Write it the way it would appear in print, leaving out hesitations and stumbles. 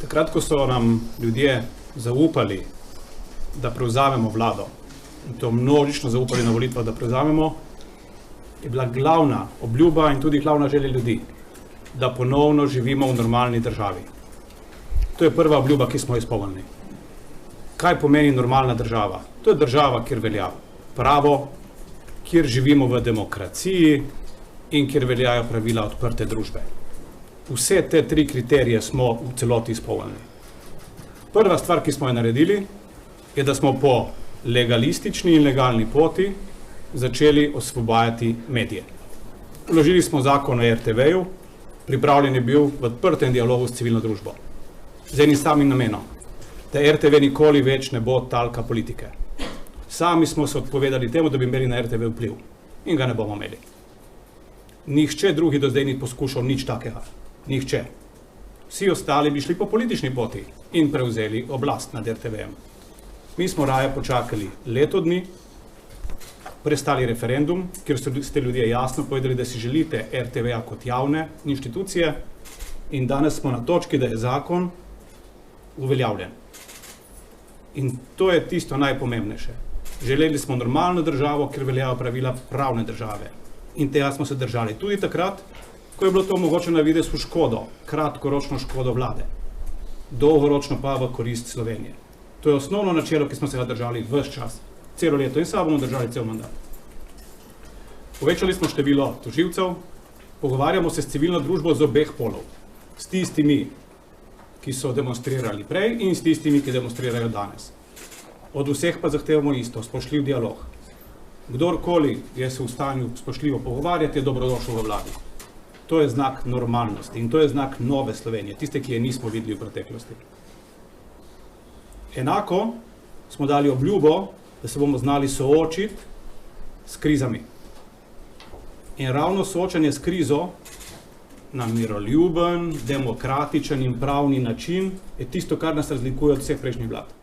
Takrat, ko so nam ljudje zaupali, da prevzamemo vlado, in to množično zaupali na volitvah, da prevzamemo, je bila glavna obljuba in tudi glavna želja ljudi, da ponovno živimo v normalni državi. To je prva obljuba, ki smo izpolnili. Kaj pomeni normalna država? To je država, kjer velja pravo, kjer živimo v demokraciji in kjer veljajo pravila odprte družbe. Vse te tri kriterije smo v celoti izpolnili. Prva stvar, ki smo jo naredili, je, da smo po legalistični in legalni poti začeli osvobajati medije. Vložili smo zakon o RTV-ju, pripravljen je bil v odprtem dialogu s civilno družbo. Z enim samim namenom, da RTV nikoli več ne bo talka politike. Sami smo se odpovedali temu, da bi imeli na RTV vpliv. In ga ne bomo imeli. Nihče drugi do zdaj ni poskušal nič takega. Nihče. Vsi ostali bi šli po politični poti in prevzeli oblast nad RTV-em. Mi smo raje počakali leto dni, prestali referendum, kjer ste ljudje jasno povedali, da si želite RTV-ja kot javne inštitucije, in danes smo na točki, da je zakon uveljavljen. In to je tisto najpomembnejše. Želeli smo normalno državo, kjer veljajo pravila pravne države. In tega smo se držali tudi takrat, ko je bilo to mogoče na videz v škodo, kratkoročno škodo vlade, dolgoročno pa v korist Slovenije. To je osnovno načelo, ki smo se ga držali ves čas, celo leto, in se bomo držali cel mandat. Povečali smo število tožilcev, pogovarjamo se s civilno družbo z obeh polov, s tistimi, ki so demonstrirali prej, in s tistimi, ki demonstrirajo danes. Od vseh pa zahtevamo isto, spoštljiv dialog. Kdorkoli je se v stanju spoštljivo pogovarjati, je dobrodošel v vladi. To je znak normalnosti in to je znak nove Slovenije, tiste, ki je nismo videli v preteklosti. Enako smo dali obljubo, da se bomo znali soočiti s krizami. In ravno soočanje s krizo na miroljuben, demokratičen in pravni način je tisto, kar nas razlikuje od vseh prejšnjih vlad.